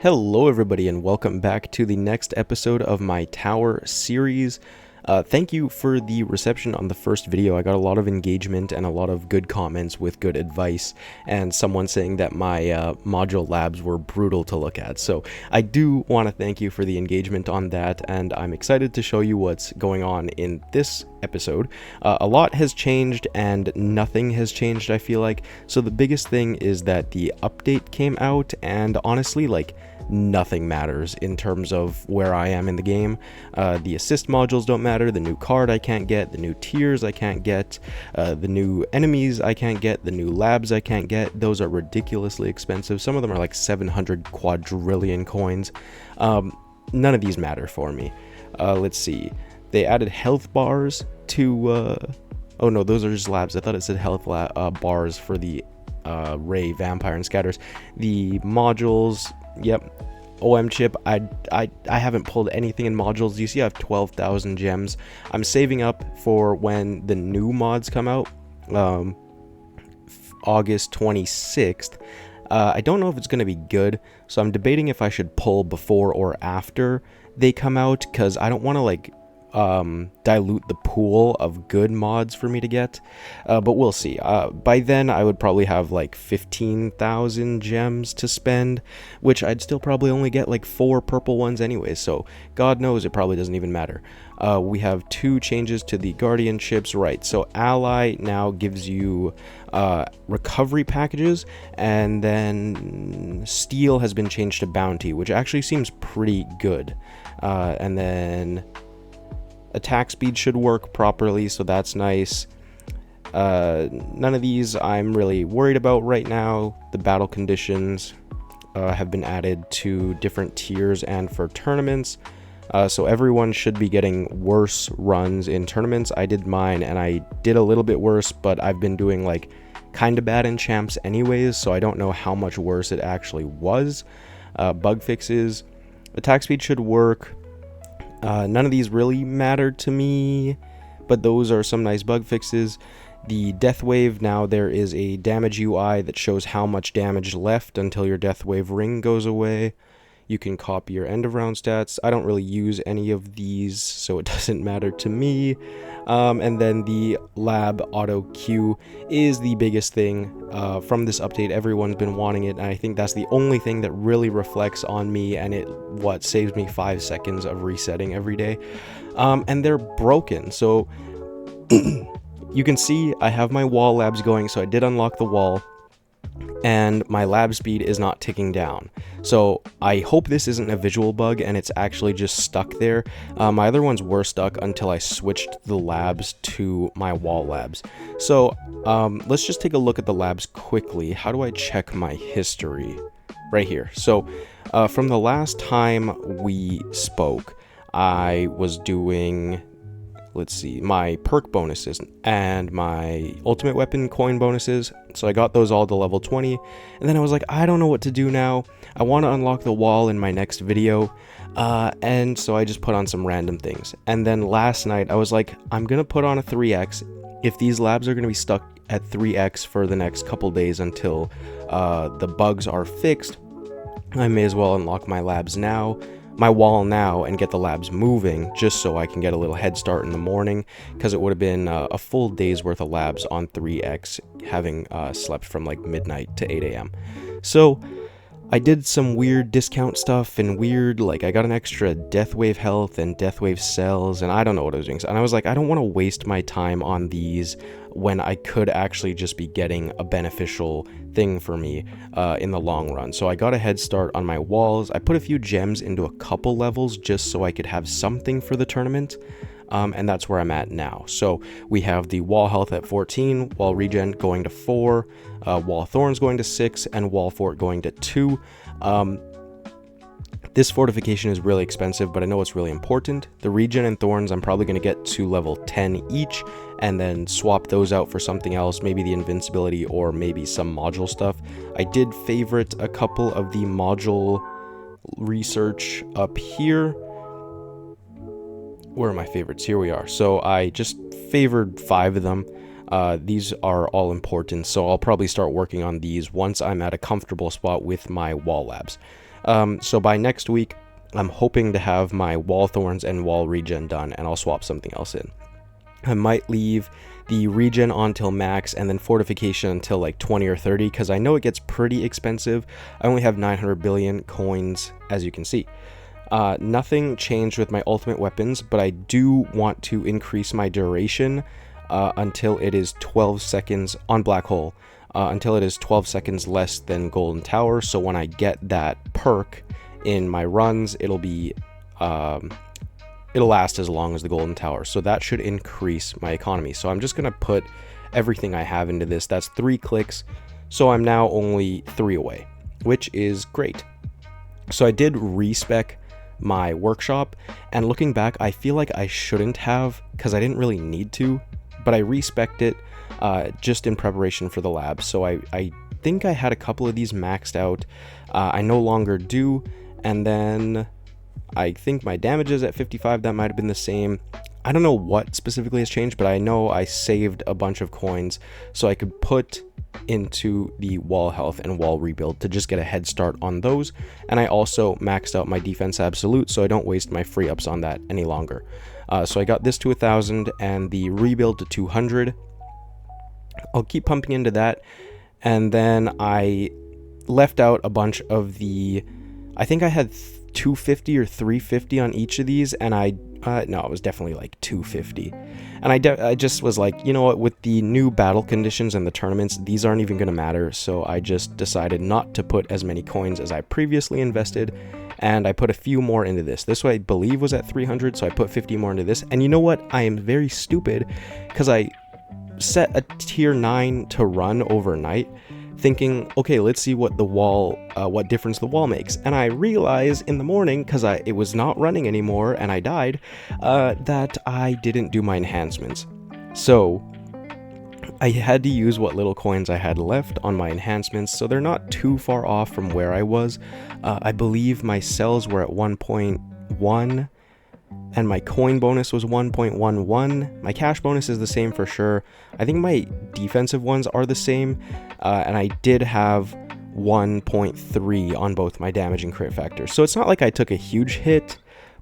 Hello everybody and welcome back to the next episode of my tower series. Thank you for the reception on the first video. I got a lot of engagement and a lot of good comments with good advice, and someone saying that my module labs were brutal to look at. So I do want to thank you for the engagement on that, and I'm excited to show you what's going on in this episode. A lot has changed and nothing has changed, I feel like. So the biggest thing is that the update came out, and honestly, like, nothing matters in terms of where I am in the game. The assist modules don't matter, the new card I can't get, the new tiers I can't get, the new enemies I can't get, the new labs I can't get. Those are ridiculously expensive. Some of them are like 700 quadrillion coins. None of these matter for me. Let's see. They added health bars to... oh no, those are just labs. I thought it said health bars for the Ray, Vampire, and Scatters. The modules... Yep, OM chip. I haven't pulled anything in modules. You see I have 12,000 gems. I'm saving up for when the new mods come out, August 26th. I don't know if it's going to be good, so I'm debating if I should pull before or after they come out, because I don't want to like dilute the pool of good mods for me to get, but we'll see. By then I would probably have like 15,000 gems to spend, which I'd still probably only get like 4 purple ones anyway, so God knows it probably doesn't even matter. We have 2 changes to the guardian chips, right? So ally now gives you recovery packages, and then steel has been changed to bounty, which actually seems pretty good. And then attack speed should work properly, so that's nice. None of these I'm really worried about right now. The battle conditions have been added to different tiers and for tournaments, so everyone should be getting worse runs in tournaments. I did mine and I did a little bit worse, but I've been doing like kind of bad in champs anyways, so I don't know how much worse it actually was. Bug fixes. Attack speed should work. None of these really mattered to me, but those are some nice bug fixes. The death wave, now there is a damage UI that shows how much damage left until your death wave ring goes away. You can copy your end of round stats. I don't really use any of these, so it doesn't matter to me. And then the lab auto queue is the biggest thing from this update. Everyone's been wanting it, and I think that's the only thing that really reflects on me, and it saves me 5 seconds of resetting every day. And they're broken, so you can see I have my wall labs going, so I did unlock the wall, and my lab speed is not ticking down. So I hope this isn't a visual bug and it's actually just stuck there. My other ones were stuck until I switched the labs to my wall labs. So let's just take a look at the labs quickly. How do I check my history? Right here. So from the last time we spoke, I was doing... let's see, my perk bonuses and my ultimate weapon coin bonuses. So I got those all to level 20, and then I was like, I don't know what to do now. I want to unlock the wall in my next video, and so I just put on some random things. And then last night I was like, I'm gonna put on a 3x. If these labs are gonna be stuck at 3x for the next couple days until the bugs are fixed, I may as well unlock my labs now, my wall now, and get the labs moving, just so I can get a little head start in the morning, because it would have been a full day's worth of labs on 3x, having slept from like midnight to 8 a.m. So I did some weird discount stuff and weird, like, I got an extra death wave health and death wave cells, and I don't know what I was doing. And I was like, I don't want to waste my time on these when I could actually just be getting a beneficial thing for me in the long run. So I got a head start on my walls. I put a few gems into a couple levels just so I could have something for the tournament. And that's where I'm at now. So we have the wall health at 14, wall regen going to 4, wall thorns going to 6, and wall fort going to 2. This fortification is really expensive, but I know it's really important. The regen and thorns I'm probably going to get to level 10 each, and then swap those out for something else, maybe the invincibility or maybe some module stuff. I did favorite a couple of the module research up here. Where are my favorites? Here we are. So I just favored 5 of them. These are all important, so I'll probably start working on these once I'm at a comfortable spot with my wall labs. So by next week, I'm hoping to have my wall thorns and wall regen done, and I'll swap something else in. I might leave the regen on till max and then fortification until like 20 or 30, because I know it gets pretty expensive. I only have 900 billion coins, as you can see. Nothing changed with my ultimate weapons, but I do want to increase my duration until it is 12 seconds on black hole, until it is 12 seconds less than golden tower. So when I get that perk in my runs, it'll be it'll last as long as the golden tower. So that should increase my economy. So I'm just gonna put everything I have into this. That's 3 clicks, so I'm now only 3 away, which is great. So I did respec my workshop, and looking back, I feel like I shouldn't have, because I didn't really need to, but I respec'd it just in preparation for the lab. So I think I had a couple of these maxed out. I no longer do, and then I think my damage is at 55. That might have been the same. I don't know what specifically has changed, but I know I saved a bunch of coins so I could put into the wall health and wall rebuild to just get a head start on those. And I also maxed out my defense absolute, so I don't waste my free ups on that any longer. So I got this to 1,000 and the rebuild to 200. I'll keep pumping into that. And then I left out a bunch of the, I think I had 250 or 350 on each of these, and no, it was definitely like 250. And I just was like, you know what, with the new battle conditions and the tournaments, these aren't even going to matter. So I just decided not to put as many coins as I previously invested, and I put a few more into this. This one I believe was at 300, so I put 50 more into this. And you know what, I am very stupid, because I set a tier 9 to run overnight, thinking, okay, let's see what the wall, what difference the wall makes. And I realized in the morning, because it was not running anymore and I died, that I didn't do my enhancements. So I had to use what little coins I had left on my enhancements, so they're not too far off from where I was. I believe my cells were at 1.1, and my coin bonus was 1.11. My cash bonus is the same for sure. I think my defensive ones are the same, and I did have 1.3 on both my damage and crit factor. So it's not like I took a huge hit,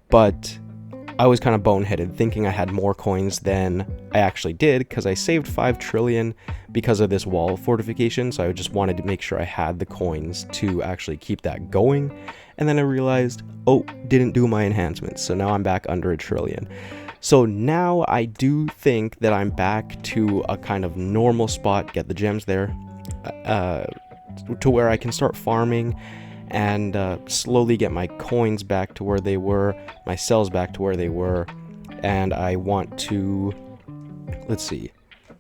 but I was kind of boneheaded thinking I had more coins than I actually did, because I saved 5 trillion because of this wall fortification. So I just wanted to make sure I had the coins to actually keep that going. And then I realized, oh, didn't do my enhancements. So now I'm back under 1 trillion. So now I do think that I'm back to a kind of normal spot, get the gems there, to where I can start farming and slowly get my coins back to where they were, my cells back to where they were. And I want to, let's see,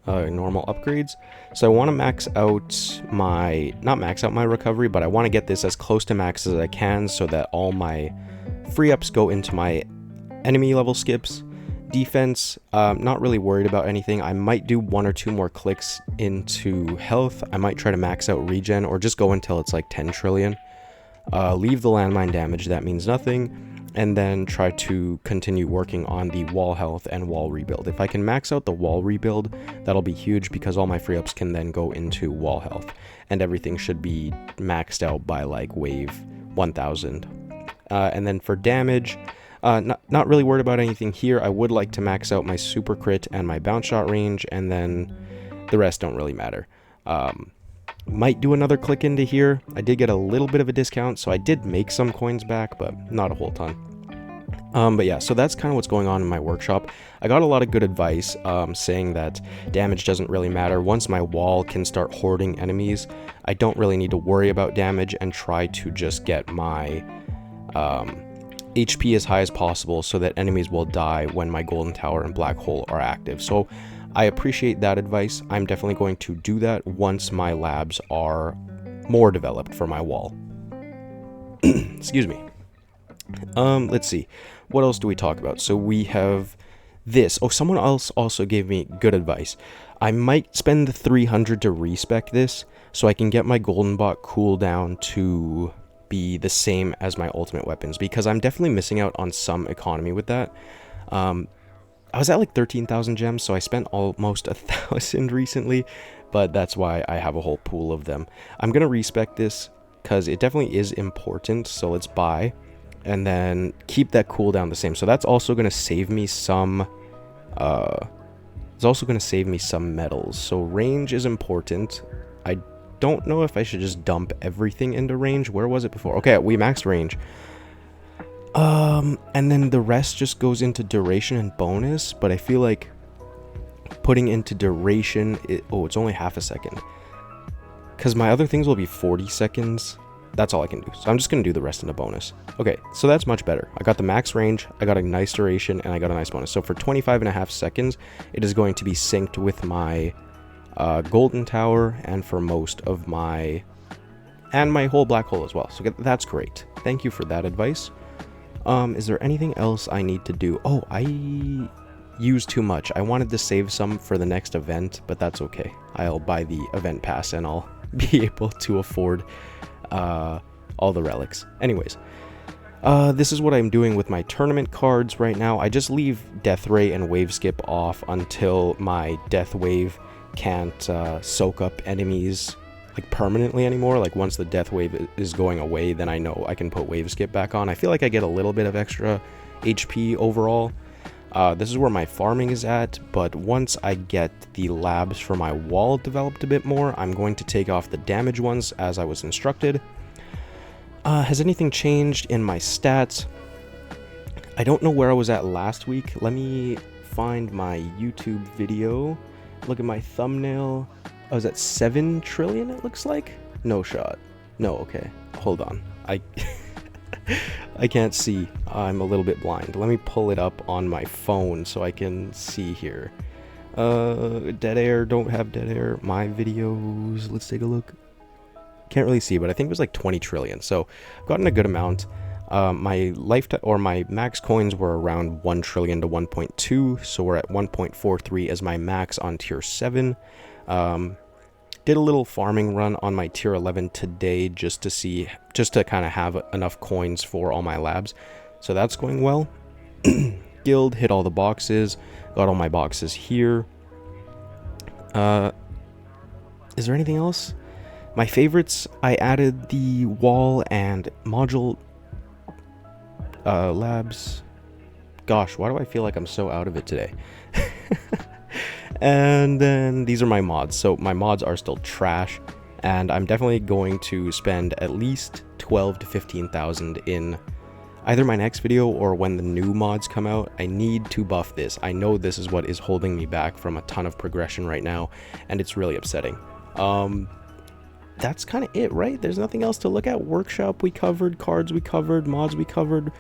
normal upgrades. So I want to max out my, not max out my recovery, but I want to get this as close to max as I can so that all my free ups go into my enemy level skips. Defense, not really worried about anything. I might do 1 or 2 more clicks into health. I might try to max out regen, or just go until it's like 10 trillion. Leave the landmine damage, that means nothing. And then try to continue working on the wall health and wall rebuild. If I can max out the wall rebuild, that'll be huge, because all my free ups can then go into wall health, and everything should be maxed out by like wave 1000. And then for damage, not really worried about anything here. I would like to max out my super crit and my bounce shot range, and then the rest don't really matter. Might do another click into here. I did get a little bit of a discount, so I did make some coins back, but not a whole ton. But yeah, so that's kind of what's going on in my workshop. I got a lot of good advice saying that damage doesn't really matter. Once my wall can start hoarding enemies, I don't really need to worry about damage, and try to just get my HP as high as possible so that enemies will die when my golden tower and black hole are active. So I appreciate that advice. I'm definitely going to do that once my labs are more developed for my wall. Excuse me. Let's see. What else do we talk about? So we have this. Oh, someone else also gave me good advice. I might spend the 300 to respec this so I can get my golden bot cooldown to be the same as my ultimate weapons, because I'm definitely missing out on some economy with that. I was at like 13,000 gems, so I spent almost 1,000 recently, but that's why I have a whole pool of them. I'm gonna respec this because it definitely is important. So let's buy, and then keep that cooldown the same. So that's also going to save me some it's also going to save me some metals. So range is important. I don't know if I should just dump everything into range. Where was it before? Okay, we maxed range. And then the rest just goes into duration and bonus, but I feel like putting into duration, it's only half a second. Because my other things will be 40 seconds. That's all I can do. So I'm just going to do the rest in a bonus. Okay, so that's much better. I got the max range, I got a nice duration, and I got a nice bonus. So for 25.5 seconds, it is going to be synced with my golden tower and for most of my... and my whole black hole as well. So that's great. Thank you for that advice. Is there anything else I need to do? Oh, I used too much. I wanted to save some for the next event, but that's okay. I'll buy the event pass and I'll be able to afford all the relics. Anyways, this is what I'm doing with my tournament cards right now. I just leave Death Ray and Wave Skip off until my Death Wave can't soak up enemies like permanently anymore. Like once the Death Wave is going away, then I know I can put Wave Skip back on. I feel like I get a little bit of extra HP overall. This is where my farming is at, but once I get the labs for my wall developed a bit more, I'm going to take off the damage ones as I was instructed. Has anything changed in my stats? I don't know where I was at last week. Let me find my YouTube video. Look at my thumbnail. I was at 7 trillion, it looks like? No shot. No, okay. Hold on. I can't see. I'm a little bit blind. Let me pull it up on my phone so I can see here. Dead air, don't have dead air. My videos, let's take a look. Can't really see, but I think it was like 20 trillion. So I've gotten a good amount. My my max coins were around 1 trillion to 1.2. So we're at 1.43 as my max on tier 7. Did a little farming run on my tier 11 today just to kind of have enough coins for all my labs. So that's going well. Guild, hit all the boxes. Got all my boxes here. Is there anything else? My favorites, I added the wall and module labs. Gosh, why do I feel like I'm so out of it today? And then these are my mods. So my mods are still trash, and I'm definitely going to spend at least 12 to 15,000 in either my next video or when the new mods come out. I need to buff this. I know this is what is holding me back from a ton of progression right now, and it's really upsetting. That's kind of it, right? There's nothing else to look at. Workshop we covered, cards we covered, mods we covered,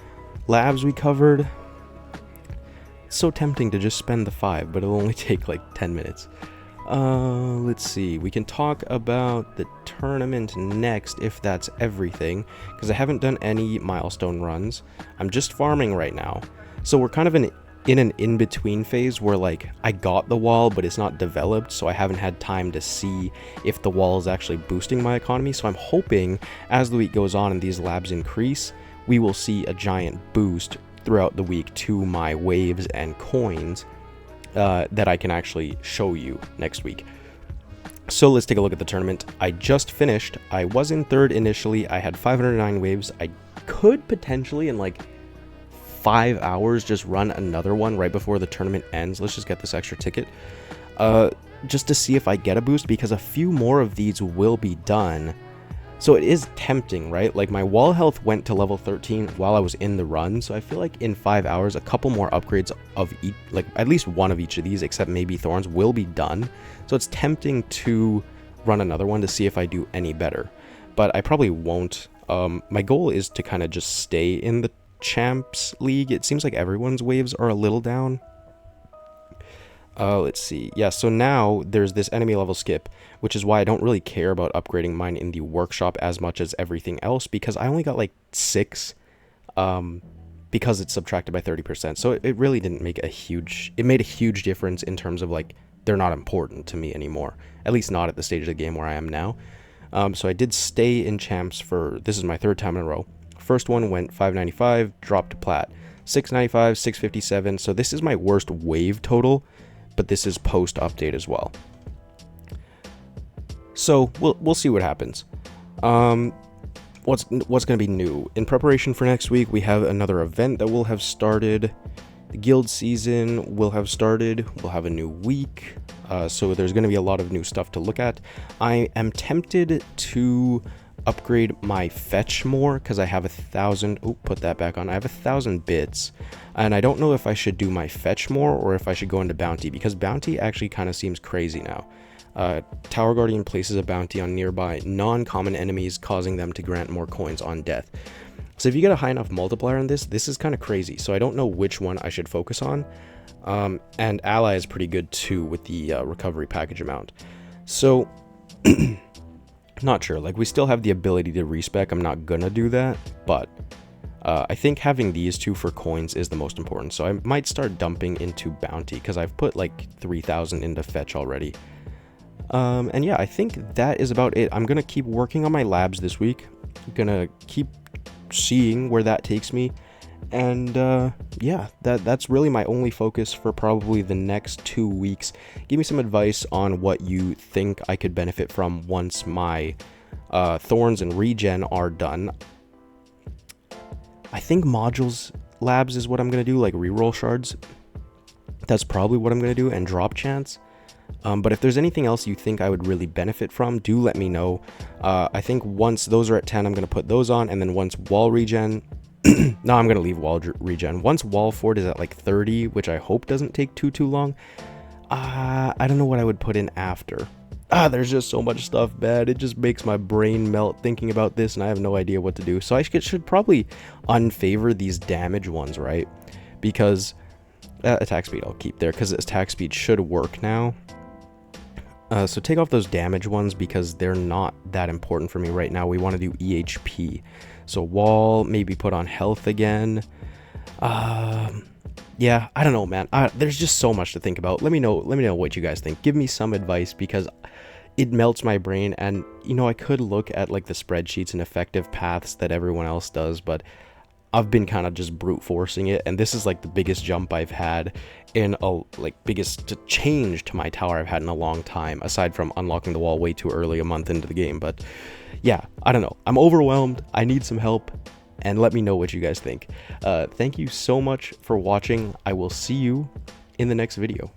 labs we covered. It's so tempting to just spend the 5, but it'll only take like 10 minutes. Let's see. We can talk about the tournament next if that's everything, because I haven't done any milestone runs. I'm just farming right now. So we're kind of in an in-between phase where like I got the wall, but it's not developed, so I haven't had time to see if the wall is actually boosting my economy. So I'm hoping as the week goes on and these labs increase, we will see a giant boost throughout the week to my waves and coins that I can actually show you next week. So let's take a look at the tournament. I just finished. I was in 3rd initially. I had 509 waves. I could potentially in like 5 hours just run another one right before the tournament ends. Let's just get this extra ticket just to see if I get a boost, because a few more of these will be done. So it is tempting, right? Like my wall health went to level 13 while I was in the run. So I feel like in 5 hours, a couple more upgrades of each, like at least one of each of these, except maybe Thorns, will be done. So it's tempting to run another one to see if I do any better, but I probably won't. My goal is to kind of just stay in the Champs League. It seems like everyone's waves are a little down. Let's see. Yeah, so now there's this enemy level skip, which is why I don't really care about upgrading mine in the workshop as much as everything else, because I only got like 6 because it's subtracted by 30%. So it really didn't make it made a huge difference in terms of like they're not important to me anymore, at least not at the stage of the game where I am now. So I did stay in champs for, this is my 3rd time in a row. First one went 595, dropped to plat, 695, 657. So this is my worst wave total, but this is post update as well. So we'll see what happens. what's going to be new. In preparation for next week, we have another event that will have started. The guild season will have started. We'll have a new week. So there's going to be a lot of new stuff to look at. I am tempted to upgrade my fetch more because I have 1,000. Oh, put that back on. I have 1,000 bits, and I don't know if I should do my fetch more or if I should go into bounty, because bounty actually kind of seems crazy now. Tower Guardian places a bounty on nearby non-common enemies, causing them to grant more coins on death. So if you get a high enough multiplier on this is kind of crazy. So I don't know which one I should focus on. And ally is pretty good too with the recovery package amount. So not sure. Like, we still have the ability to respec. I'm not gonna do that, but I think having these two for coins is the most important. So I might start dumping into bounty because I've put like 3,000 into fetch already. And yeah, I think that is about it. I'm gonna keep working on my labs this week. I'm gonna keep seeing where that takes me, and yeah, that's really my only focus for probably the next 2 weeks. Give me some advice on what you think I could benefit from once my thorns and regen are done. I think modules labs is what I'm gonna do, like reroll shards. That's probably what I'm gonna do, and drop chance. But if there's anything else you think I would really benefit from, do let me know. I think once those are at 10, I'm going to put those on, and then once wall regen... no, I'm going to leave wall regen. Once wall fort is at like 30, which I hope doesn't take too long, I don't know what I would put in after. There's just so much stuff, bad. It just makes my brain melt thinking about this, and I have no idea what to do. So I should probably unfavor these damage ones, right? Because attack speed I'll keep there, because attack speed should work now. So take off those damage ones because they're not that important for me right now. We want to do EHP. So wall, maybe put on health again. Yeah, I don't know, man. There's just so much to think about. Let me know what you guys think. Give me some advice, because it melts my brain. And, you know, I could look at like the spreadsheets and effective paths that everyone else does, but I've been kind of just brute forcing it, and this is like the biggest jump I've had in biggest change to my tower I've had in a long time, aside from unlocking the wall way too early a month into the game. But yeah, I don't know. I'm overwhelmed. I need some help, and let me know what you guys think. Thank you so much for watching. I will see you in the next video.